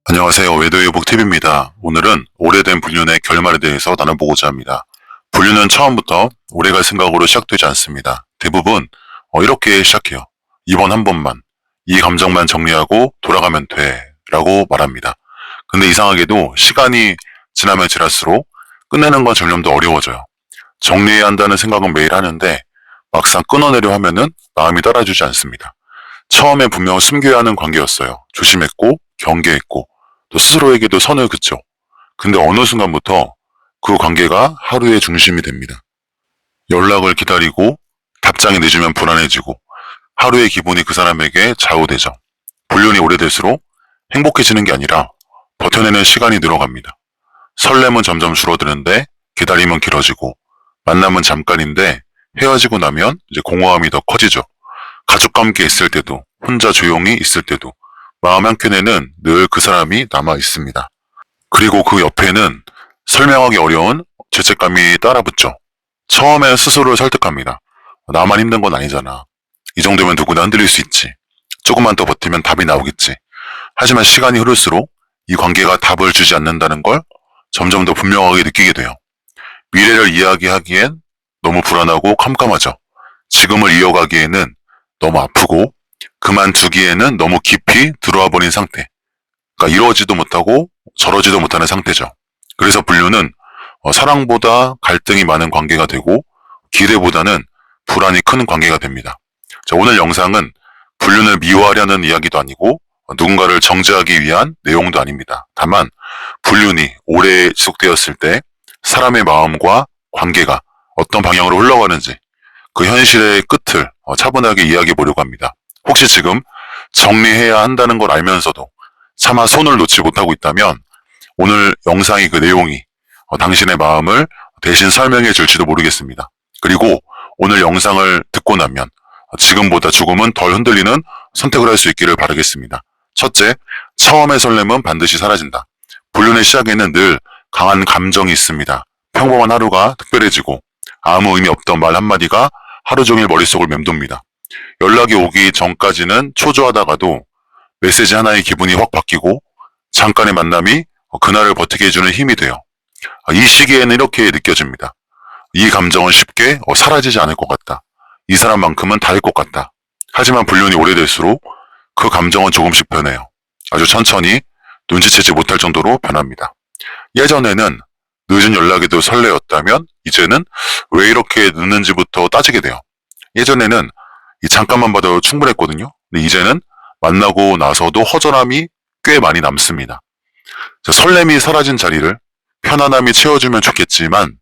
안녕하세요. 외도의복TV입니다. 오늘은 오래된 불륜의 결말에 대해서 나눠보고자 합니다. 불륜은 처음부터 오래갈 생각으로 시작되지 않습니다. 대부분 이렇게 시작해요. 이번 한 번만, 이 감정만 정리하고 돌아가면 돼 라고 말합니다. 근데 이상하게도 시간이 지나면 지날수록 끝내는 건 점점 더 어려워져요. 정리해야 한다는 생각은 매일 하는데 막상 끊어내려 하면은 마음이 따라주지 않습니다. 처음에 분명 숨겨야 하는 관계였어요. 조심했고 경계했고 또 스스로에게도 선을 긋죠. 근데 어느 순간부터 그 관계가 하루의 중심이 됩니다. 연락을 기다리고 답장이 늦으면 불안해지고 하루의 기분이 그 사람에게 좌우되죠. 불륜이 오래될수록 행복해지는 게 아니라 버텨내는 시간이 늘어갑니다. 설렘은 점점 줄어드는데 기다림은 길어지고 만남은 잠깐인데 헤어지고 나면 이제 공허함이 더 커지죠. 가족과 함께 있을 때도 혼자 조용히 있을 때도 마음 한켠에는 늘 그 사람이 남아 있습니다. 그리고 그 옆에는 설명하기 어려운 죄책감이 따라붙죠. 처음엔 스스로를 설득합니다. 나만 힘든 건 아니잖아. 이 정도면 누구나 흔들릴 수 있지. 조금만 더 버티면 답이 나오겠지. 하지만 시간이 흐를수록 이 관계가 답을 주지 않는다는 걸 점점 더 분명하게 느끼게 돼요. 미래를 이야기하기엔 너무 불안하고 캄캄하죠. 지금을 이어가기에는 너무 아프고 그만두기에는 너무 깊이 들어와 버린 상태. 그러니까 이러지도 못하고 저러지도 못하는 상태죠. 그래서 불륜은 사랑보다 갈등이 많은 관계가 되고 기대보다는 불안이 큰 관계가 됩니다. 자, 오늘 영상은 불륜을 미워하려는 이야기도 아니고 누군가를 정죄하기 위한 내용도 아닙니다. 다만 불륜이 오래 지속되었을 때 사람의 마음과 관계가 어떤 방향으로 흘러가는지 그 현실의 끝을 차분하게 이야기해 보려고 합니다. 혹시 지금 정리해야 한다는 걸 알면서도 차마 손을 놓지 못하고 있다면 오늘 영상의 그 내용이 당신의 마음을 대신 설명해 줄지도 모르겠습니다. 그리고 오늘 영상을 듣고 나면 지금보다 조금은 덜 흔들리는 선택을 할 수 있기를 바라겠습니다. 첫째, 처음의 설렘은 반드시 사라진다. 불륜의 시작에는 늘 강한 감정이 있습니다. 평범한 하루가 특별해지고 아무 의미 없던 말 한마디가 하루 종일 머릿속을 맴돕니다. 연락이 오기 전까지는 초조하다가도 메시지 하나의 기분이 확 바뀌고 잠깐의 만남이 그날을 버티게 해주는 힘이 돼요. 이 시기에는 이렇게 느껴집니다. 이 감정은 쉽게 사라지지 않을 것 같다. 이 사람만큼은 닿을 것 같다. 하지만 불륜이 오래될수록 그 감정은 조금씩 변해요. 아주 천천히 눈치채지 못할 정도로 변합니다. 예전에는 늦은 연락에도 설레었다면 이제는 왜 이렇게 늦는지부터 따지게 돼요. 예전에는 이 잠깐만 봐도 충분했거든요. 근데 이제는 만나고 나서도 허전함이 꽤 많이 남습니다. 설렘이 사라진 자리를 편안함이 채워주면 좋겠지만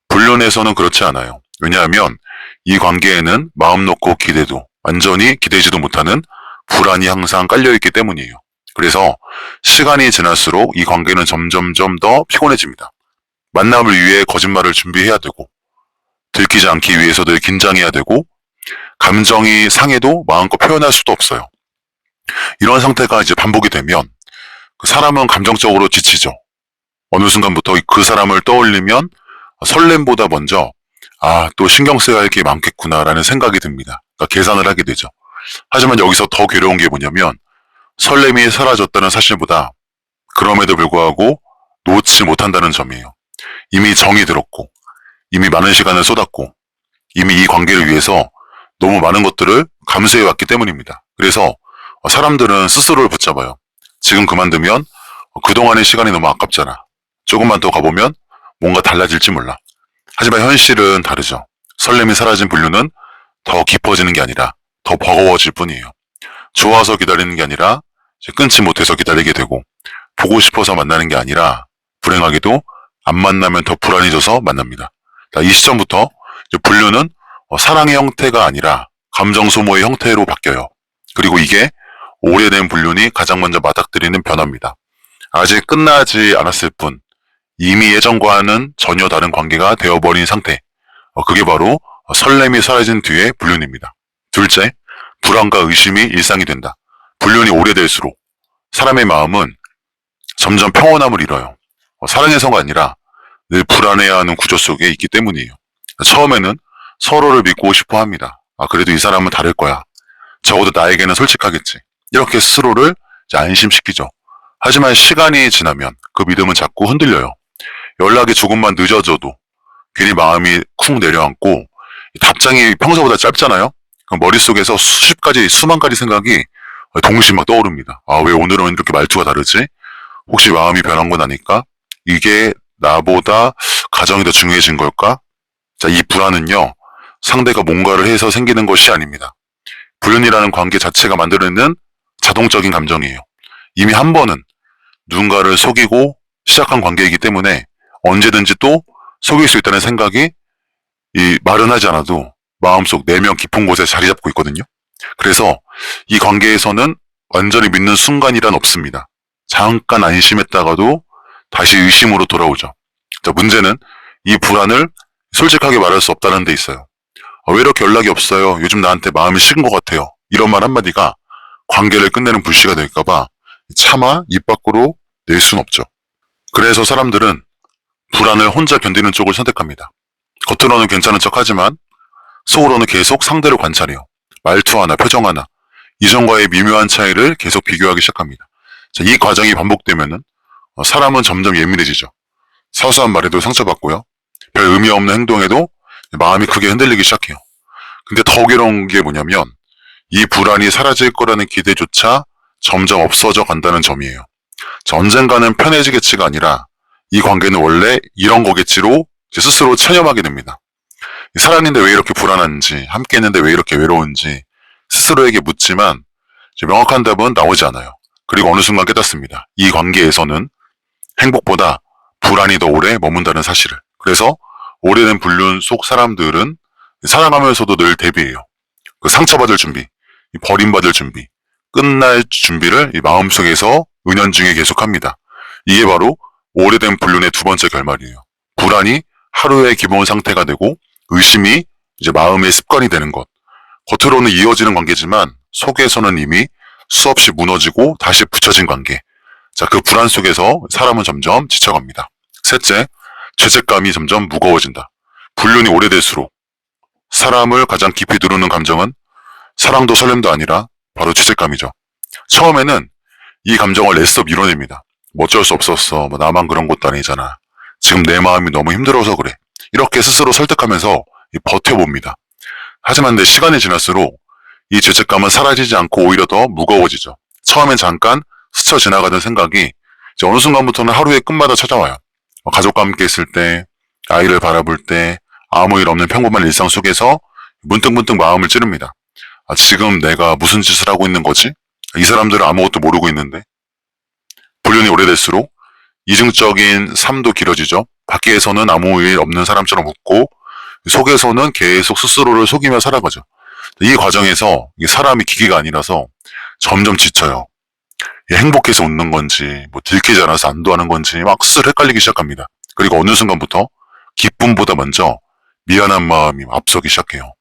불륜에서는 그렇지 않아요. 왜냐하면 이 관계에는 마음 놓고 기대도 완전히 기대지도 못하는 불안이 항상 깔려있기 때문이에요. 그래서 시간이 지날수록 이 관계는 점점점 더 피곤해집니다. 만남을 위해 거짓말을 준비해야 되고 들키지 않기 위해서 늘 긴장해야 되고 감정이 상해도 마음껏 표현할 수도 없어요. 이런 상태가 이제 반복이 되면 그 사람은 감정적으로 지치죠. 어느 순간부터 그 사람을 떠올리면 설렘보다 먼저 또 신경 써야 할 게 많겠구나라는 생각이 듭니다. 그러니까 계산을 하게 되죠. 하지만 여기서 더 괴로운 게 뭐냐면 설렘이 사라졌다는 사실보다 그럼에도 불구하고 놓지 못한다는 점이에요. 이미 정이 들었고 이미 많은 시간을 쏟았고 이미 이 관계를 위해서 너무 많은 것들을 감수해왔기 때문입니다. 그래서 사람들은 스스로를 붙잡아요. 지금 그만두면 그동안의 시간이 너무 아깝잖아. 조금만 더 가보면 뭔가 달라질지 몰라. 하지만 현실은 다르죠. 설렘이 사라진 불륜은 더 깊어지는 게 아니라 더 버거워질 뿐이에요. 좋아서 기다리는 게 아니라 끊지 못해서 기다리게 되고 보고 싶어서 만나는 게 아니라 불행하게도 안 만나면 더 불안해져서 만납니다. 이 시점부터 불륜은 사랑의 형태가 아니라 감정 소모의 형태로 바뀌어요. 그리고 이게 오래된 불륜이 가장 먼저 맞닥뜨리는 변화입니다. 아직 끝나지 않았을 뿐 이미 예전과는 전혀 다른 관계가 되어버린 상태. 그게 바로 설렘이 사라진 뒤의 불륜입니다. 둘째, 불안과 의심이 일상이 된다. 불륜이 오래될수록 사람의 마음은 점점 평온함을 잃어요. 사랑해서가 아니라 늘 불안해하는 구조 속에 있기 때문이에요. 처음에는 서로를 믿고 싶어 합니다. 그래도 이 사람은 다를 거야. 적어도 나에게는 솔직하겠지. 이렇게 스스로를 안심시키죠. 하지만 시간이 지나면 그 믿음은 자꾸 흔들려요. 연락이 조금만 늦어져도 괜히 마음이 쿵 내려앉고 답장이 평소보다 짧잖아요. 그럼 머릿속에서 수십 가지, 수만 가지 생각이 동시에 막 떠오릅니다. 아, 왜 오늘은 이렇게 말투가 다르지? 혹시 마음이 변한 건 아닐까? 이게 나보다 가정이 더 중요해진 걸까? 자, 이 불안은요, 상대가 뭔가를 해서 생기는 것이 아닙니다. 불륜이라는 관계 자체가 만들어내는 자동적인 감정이에요. 이미 한 번은 누군가를 속이고 시작한 관계이기 때문에 언제든지 또 속일 수 있다는 생각이 말은 하지 않아도 마음속 내면 깊은 곳에 자리 잡고 있거든요. 그래서 이 관계에서는 완전히 믿는 순간이란 없습니다. 잠깐 안심했다가도 다시 의심으로 돌아오죠. 자, 문제는 이 불안을 솔직하게 말할 수 없다는 데 있어요. 왜 이렇게 연락이 없어요? 요즘 나한테 마음이 식은 것 같아요. 이런 말 한마디가 관계를 끝내는 불씨가 될까봐 차마 입 밖으로 낼 순 없죠. 그래서 사람들은 불안을 혼자 견디는 쪽을 선택합니다. 겉으로는 괜찮은 척 하지만 속으로는 계속 상대를 관찰해요. 말투 하나, 표정 하나, 이전과의 미묘한 차이를 계속 비교하기 시작합니다. 자, 이 과정이 반복되면은 사람은 점점 예민해지죠. 사소한 말에도 상처받고요. 별 의미 없는 행동에도 마음이 크게 흔들리기 시작해요. 근데 더 괴로운 게 뭐냐면 이 불안이 사라질 거라는 기대조차 점점 없어져 간다는 점이에요. 자, 언젠가는 편해지겠지가 아니라 이 관계는 원래 이런 거겠지로 스스로 체념하게 됩니다. 살았는데 왜 이렇게 불안한지, 함께 했는데 왜 이렇게 외로운지 스스로에게 묻지만 명확한 답은 나오지 않아요. 그리고 어느 순간 깨닫습니다. 이 관계에서는 행복보다 불안이 더 오래 머문다는 사실을. 그래서 오래된 불륜 속 사람들은 사랑하면서도 늘 대비해요. 그 상처받을 준비, 버림받을 준비, 끝날 준비를 이 마음속에서 은연중에 계속합니다. 이게 바로 오래된 불륜의 두 번째 결말이에요. 불안이 하루의 기본 상태가 되고 의심이 이제 마음의 습관이 되는 것. 겉으로는 이어지는 관계지만 속에서는 이미 수없이 무너지고 다시 붙여진 관계. 자, 그 불안 속에서 사람은 점점 지쳐갑니다. 셋째, 죄책감이 점점 무거워진다. 불륜이 오래될수록 사람을 가장 깊이 누르는 감정은 사랑도 설렘도 아니라 바로 죄책감이죠. 처음에는 이 감정을 애써 밀어냅니다. 뭐 어쩔 수 없었어. 뭐 나만 그런 것도 아니잖아. 지금 내 마음이 너무 힘들어서 그래. 이렇게 스스로 설득하면서 버텨봅니다. 하지만 내 시간이 지날수록 이 죄책감은 사라지지 않고 오히려 더 무거워지죠. 처음엔 잠깐 스쳐 지나가던 생각이 이제 어느 순간부터는 하루의 끝마다 찾아와요. 가족과 함께 있을 때, 아이를 바라볼 때, 아무 일 없는 평범한 일상 속에서 문득문득 마음을 찌릅니다. 지금 내가 무슨 짓을 하고 있는 거지? 이 사람들은 아무것도 모르고 있는데. 불륜이 오래될수록 이중적인 삶도 길어지죠. 밖에서는 아무 일 없는 사람처럼 웃고 속에서는 계속 스스로를 속이며 살아가죠. 이 과정에서 사람이 기계가 아니라서 점점 지쳐요. 행복해서 웃는 건지 뭐 들키지 않아서 안도하는 건지 막 스스로 헷갈리기 시작합니다. 그리고 어느 순간부터 기쁨보다 먼저 미안한 마음이 앞서기 시작해요.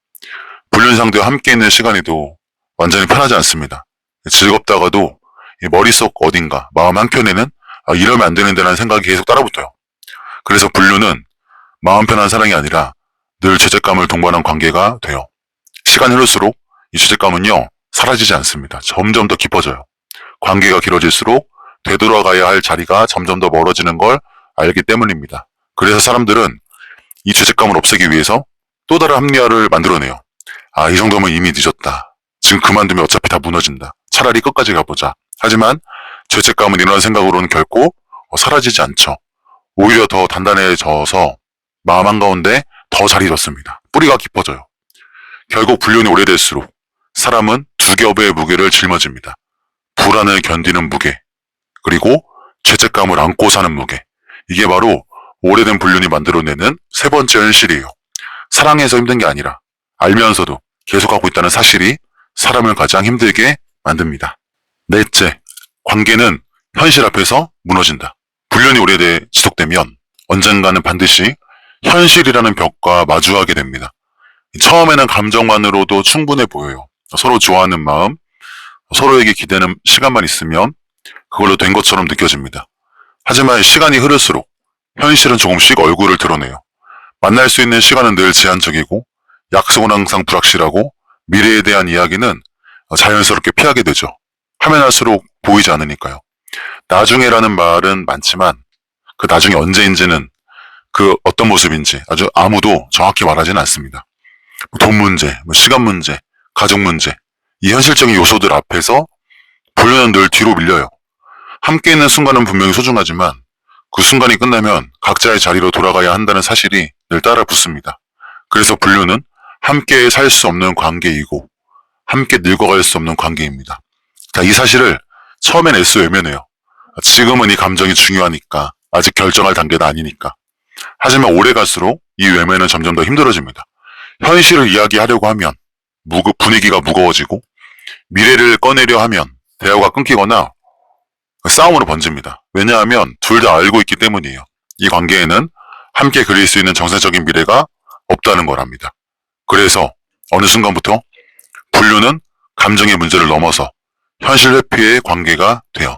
불륜 상대와 함께 있는 시간에도 완전히 편하지 않습니다. 즐겁다가도 머릿속 어딘가 마음 한켠에는 이러면 안 되는데라는 생각이 계속 따라붙어요. 그래서 불륜은 마음 편한 사랑이 아니라 늘 죄책감을 동반한 관계가 돼요. 시간이 흐를수록 이 죄책감은요 사라지지 않습니다. 점점 더 깊어져요. 관계가 길어질수록 되돌아가야 할 자리가 점점 더 멀어지는 걸 알기 때문입니다. 그래서 사람들은 이 죄책감을 없애기 위해서 또 다른 합리화를 만들어내요. 이 정도면 이미 늦었다. 지금 그만두면 어차피 다 무너진다. 차라리 끝까지 가보자. 하지만 죄책감은 이런 생각으로는 결코 사라지지 않죠. 오히려 더 단단해져서 마음 한가운데 더 자리 잡습니다. 뿌리가 깊어져요. 결국 불륜이 오래될수록 사람은 두 겹의 무게를 짊어집니다. 불안을 견디는 무게, 그리고 죄책감을 안고 사는 무게. 이게 바로 오래된 불륜이 만들어내는 세 번째 현실이에요. 사랑해서 힘든 게 아니라 알면서도 계속하고 있다는 사실이 사람을 가장 힘들게 만듭니다. 넷째, 관계는 현실 앞에서 무너진다. 불륜이 오래돼 지속되면 언젠가는 반드시 현실이라는 벽과 마주하게 됩니다. 처음에는 감정만으로도 충분해 보여요. 서로 좋아하는 마음, 서로에게 기대는 시간만 있으면 그걸로 된 것처럼 느껴집니다. 하지만 시간이 흐를수록 현실은 조금씩 얼굴을 드러내요. 만날 수 있는 시간은 늘 제한적이고 약속은 항상 불확실하고 미래에 대한 이야기는 자연스럽게 피하게 되죠. 하면 할수록 보이지 않으니까요. 나중에라는 말은 많지만 그 나중에 언제인지는 그 어떤 모습인지 아주 아무도 정확히 말하지는 않습니다. 돈 문제, 시간 문제, 가족 문제, 이 현실적인 요소들 앞에서 불륜은 늘 뒤로 밀려요. 함께 있는 순간은 분명히 소중하지만 그 순간이 끝나면 각자의 자리로 돌아가야 한다는 사실이 늘 따라 붙습니다. 그래서 불륜은 함께 살 수 없는 관계이고 함께 늙어갈 수 없는 관계입니다. 자, 이 사실을 처음엔 애써 외면해요. 지금은 이 감정이 중요하니까, 아직 결정할 단계가 아니니까. 하지만 오래 갈수록 이 외면은 점점 더 힘들어집니다. 현실을 이야기하려고 하면 분위기가 무거워지고 미래를 꺼내려 하면 대화가 끊기거나 싸움으로 번집니다. 왜냐하면 둘 다 알고 있기 때문이에요. 이 관계에는 함께 그릴 수 있는 정상적인 미래가 없다는 거랍니다. 그래서 어느 순간부터 불륜은 감정의 문제를 넘어서 현실 회피의 관계가 돼요.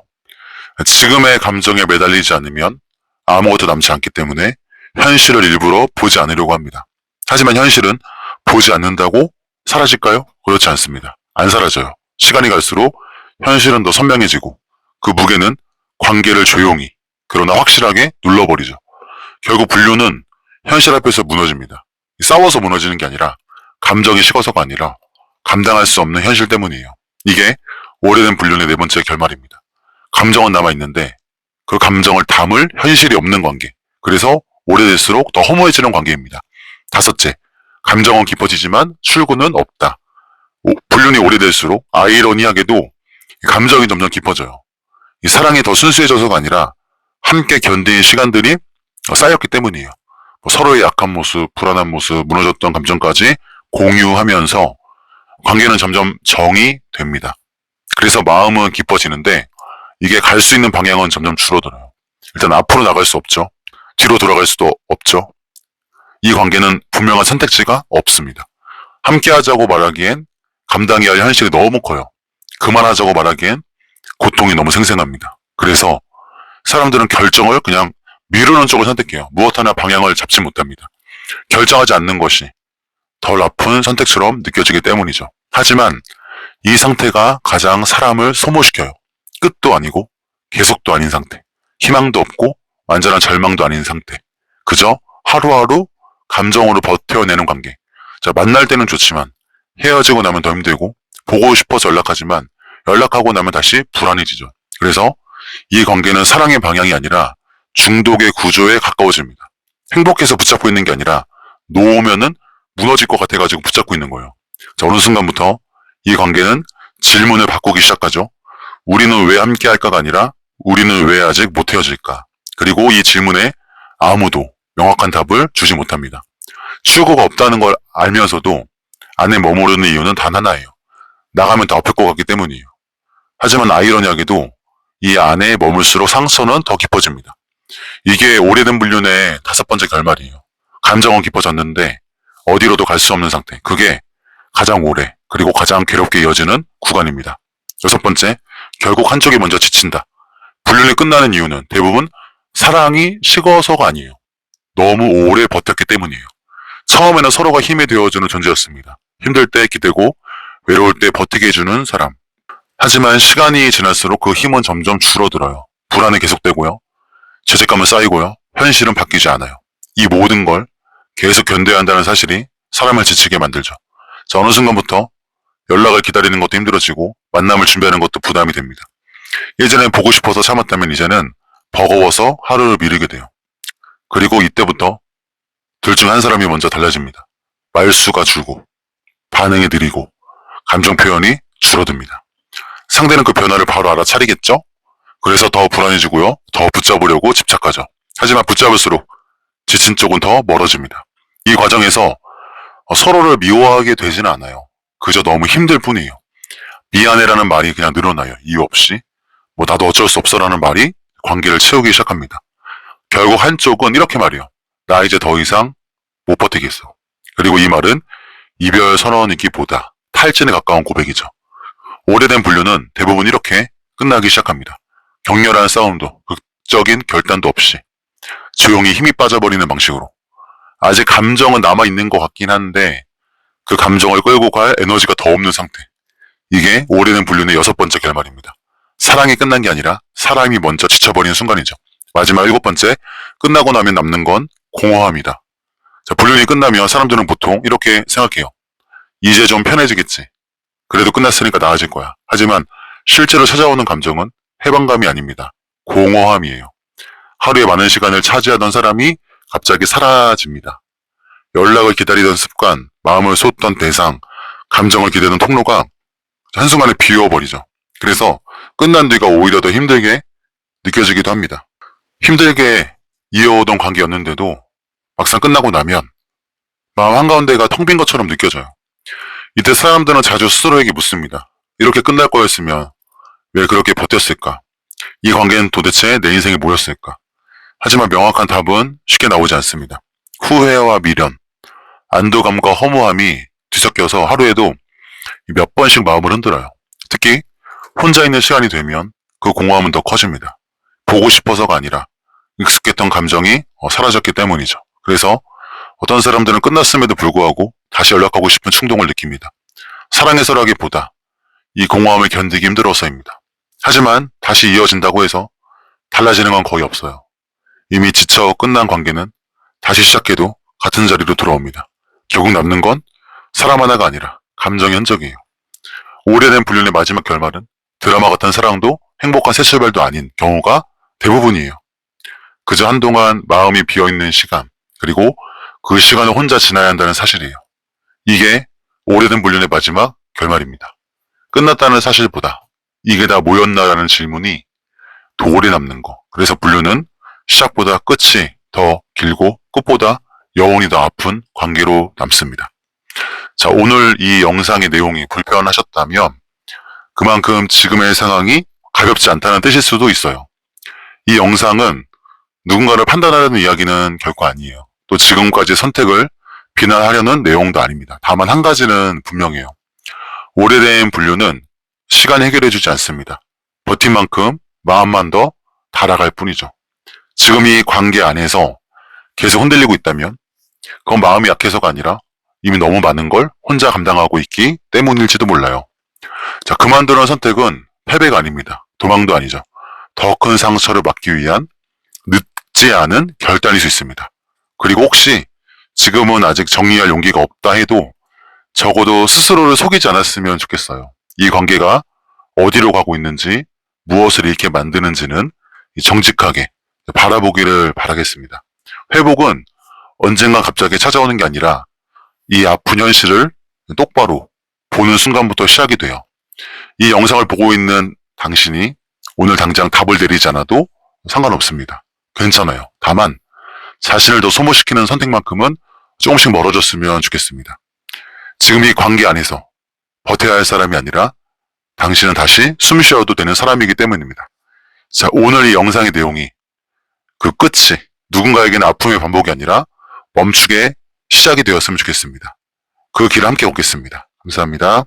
지금의 감정에 매달리지 않으면 아무것도 남지 않기 때문에 현실을 일부러 보지 않으려고 합니다. 하지만 현실은 보지 않는다고 사라질까요? 그렇지 않습니다. 안 사라져요. 시간이 갈수록 현실은 더 선명해지고 그 무게는 관계를 조용히 그러나 확실하게 눌러버리죠. 결국 불륜은 현실 앞에서 무너집니다. 싸워서 무너지는 게 아니라 감정이 식어서가 아니라 감당할 수 없는 현실 때문이에요. 이게 오래된 불륜의 네 번째 결말입니다. 감정은 남아있는데 그 감정을 담을 현실이 없는 관계. 그래서 오래될수록 더 허무해지는 관계입니다. 다섯째, 감정은 깊어지지만 출구는 없다. 불륜이 오래될수록 아이러니하게도 감정이 점점 깊어져요. 이 사랑이 더 순수해져서가 아니라 함께 견딘 시간들이 쌓였기 때문이에요. 서로의 약한 모습, 불안한 모습, 무너졌던 감정까지 공유하면서 관계는 점점 정이 됩니다. 그래서 마음은 깊어지는데 이게 갈 수 있는 방향은 점점 줄어들어요. 일단 앞으로 나갈 수 없죠. 뒤로 돌아갈 수도 없죠. 이 관계는 분명한 선택지가 없습니다. 함께 하자고 말하기엔 감당해야 할 현실이 너무 커요. 그만하자고 말하기엔 고통이 너무 생생합니다. 그래서 사람들은 결정을 그냥 미루는 쪽을 선택해요. 무엇 하나 방향을 잡지 못합니다. 결정하지 않는 것이 덜 아픈 선택처럼 느껴지기 때문이죠. 하지만 이 상태가 가장 사람을 소모시켜요. 끝도 아니고 계속도 아닌 상태. 희망도 없고 완전한 절망도 아닌 상태. 그저 하루하루 감정으로 버텨내는 관계. 자, 만날 때는 좋지만 헤어지고 나면 더 힘들고 보고 싶어서 연락하지만 연락하고 나면 다시 불안해지죠. 그래서 이 관계는 사랑의 방향이 아니라 중독의 구조에 가까워집니다. 행복해서 붙잡고 있는 게 아니라 놓으면은 무너질 것 같아가지고 붙잡고 있는 거예요. 자, 어느 순간부터 이 관계는 질문을 바꾸기 시작하죠. 우리는 왜 함께 할까가 아니라 우리는 왜 아직 못 헤어질까? 그리고 이 질문에 아무도 명확한 답을 주지 못합니다. 출구가 없다는 걸 알면서도 안에 머무르는 이유는 단 하나예요. 나가면 더 아플 것 같기 때문이에요. 하지만 아이러니하게도 이 안에 머물수록 상처는 더 깊어집니다. 이게 오래된 불륜의 다섯 번째 결말이에요. 감정은 깊어졌는데 어디로도 갈 수 없는 상태. 그게 가장 오래 그리고 가장 괴롭게 이어지는 구간입니다. 여섯 번째, 결국 한쪽이 먼저 지친다. 불륜이 끝나는 이유는 대부분 사랑이 식어서가 아니에요. 너무 오래 버텼기 때문이에요. 처음에는 서로가 힘이 되어주는 존재였습니다. 힘들 때 기대고 외로울 때 버티게 해주는 사람. 하지만 시간이 지날수록 그 힘은 점점 줄어들어요. 불안이 계속되고요. 죄책감은 쌓이고요. 현실은 바뀌지 않아요. 이 모든 걸 계속 견뎌야 한다는 사실이 사람을 지치게 만들죠. 자, 어느 순간부터 연락을 기다리는 것도 힘들어지고 만남을 준비하는 것도 부담이 됩니다. 예전엔 보고 싶어서 참았다면 이제는 버거워서 하루를 미루게 돼요. 그리고 이때부터 둘 중 한 사람이 먼저 달라집니다. 말수가 줄고 반응이 느리고 감정 표현이 줄어듭니다. 상대는 그 변화를 바로 알아차리겠죠? 그래서 더 불안해지고요. 더 붙잡으려고 집착하죠. 하지만 붙잡을수록 지친 쪽은 더 멀어집니다. 이 과정에서 서로를 미워하게 되지는 않아요. 그저 너무 힘들 뿐이에요. 미안해라는 말이 그냥 늘어나요. 이유 없이. 나도 어쩔 수 없어라는 말이 관계를 채우기 시작합니다. 결국 한쪽은 이렇게 말해요. 나 이제 더 이상 못 버티겠어. 그리고 이 말은 이별 선언이기보다 탈진에 가까운 고백이죠. 오래된 불륜은 대부분 이렇게 끝나기 시작합니다. 격렬한 싸움도 극적인 결단도 없이 조용히 힘이 빠져버리는 방식으로. 아직 감정은 남아있는 것 같긴 한데 그 감정을 끌고 갈 에너지가 더 없는 상태. 이게 오래된 불륜의 여섯 번째 결말입니다. 사랑이 끝난 게 아니라 사람이 먼저 지쳐버리는 순간이죠. 마지막 7번째, 끝나고 나면 남는 건 공허함이다. 자, 불륜이 끝나면 사람들은 보통 이렇게 생각해요. 이제 좀 편해지겠지. 그래도 끝났으니까 나아질 거야. 하지만 실제로 찾아오는 감정은 해방감이 아닙니다. 공허함이에요. 하루에 많은 시간을 차지하던 사람이 갑자기 사라집니다. 연락을 기다리던 습관, 마음을 쏟던 대상, 감정을 기대는 통로가 한순간에 비워버리죠. 그래서 끝난 뒤가 오히려 더 힘들게 느껴지기도 합니다. 힘들게 이어오던 관계였는데도 막상 끝나고 나면 마음 한가운데가 텅 빈 것처럼 느껴져요. 이때 사람들은 자주 스스로에게 묻습니다. 이렇게 끝날 거였으면 왜 그렇게 버텼을까? 이 관계는 도대체 내 인생에 뭐였을까? 하지만 명확한 답은 쉽게 나오지 않습니다. 후회와 미련, 안도감과 허무함이 뒤섞여서 하루에도 몇 번씩 마음을 흔들어요. 특히 혼자 있는 시간이 되면 그 공허함은 더 커집니다. 보고 싶어서가 아니라 익숙했던 감정이 사라졌기 때문이죠. 그래서 어떤 사람들은 끝났음에도 불구하고 다시 연락하고 싶은 충동을 느낍니다. 사랑해서라기보다 이 공허함을 견디기 힘들어서입니다. 하지만 다시 이어진다고 해서 달라지는 건 거의 없어요. 이미 지쳐 끝난 관계는 다시 시작해도 같은 자리로 돌아옵니다. 결국 남는 건 사람 하나가 아니라 감정의 흔적이에요. 오래된 불륜의 마지막 결말은 드라마 같은 사랑도 행복한 새 출발도 아닌 경우가 대부분이에요. 그저 한동안 마음이 비어있는 시간, 그리고 그 시간을 혼자 지나야 한다는 사실이에요. 이게 오래된 불륜의 마지막 결말입니다. 끝났다는 사실보다 이게 다 뭐였나라는 질문이 더 오래 남는 거. 그래서 불륜은 시작보다 끝이 더 길고 끝보다 영혼이 더 아픈 관계로 남습니다. 자, 오늘 이 영상의 내용이 불편하셨다면 그만큼 지금의 상황이 가볍지 않다는 뜻일 수도 있어요. 이 영상은 누군가를 판단하려는 이야기는 결코 아니에요. 또 지금까지 선택을 비난하려는 내용도 아닙니다. 다만 한 가지는 분명해요. 오래된 불륜은 시간이 해결해주지 않습니다. 버틴 만큼 마음만 더 달아갈 뿐이죠. 지금 이 관계 안에서 계속 흔들리고 있다면 그건 마음이 약해서가 아니라 이미 너무 많은 걸 혼자 감당하고 있기 때문일지도 몰라요. 자, 그만두는 선택은 패배가 아닙니다. 도망도 아니죠. 더 큰 상처를 막기 위한 늦지 않은 결단일 수 있습니다. 그리고 혹시 지금은 아직 정리할 용기가 없다 해도 적어도 스스로를 속이지 않았으면 좋겠어요. 이 관계가 어디로 가고 있는지, 무엇을 잃게 만드는지는 정직하게 바라보기를 바라겠습니다. 회복은 언젠가 갑자기 찾아오는 게 아니라 이 아픈 현실을 똑바로 보는 순간부터 시작이 돼요. 이 영상을 보고 있는 당신이 오늘 당장 답을 내리지 않아도 상관없습니다. 괜찮아요. 다만 자신을 더 소모시키는 선택만큼은 조금씩 멀어졌으면 좋겠습니다. 지금 이 관계 안에서 버텨야 할 사람이 아니라 당신은 다시 숨 쉬어도 되는 사람이기 때문입니다. 자, 오늘 이 영상의 내용이 그 끝이 누군가에게는 아픔의 반복이 아니라 멈추게 시작이 되었으면 좋겠습니다. 그 길을 함께 걷겠습니다. 감사합니다.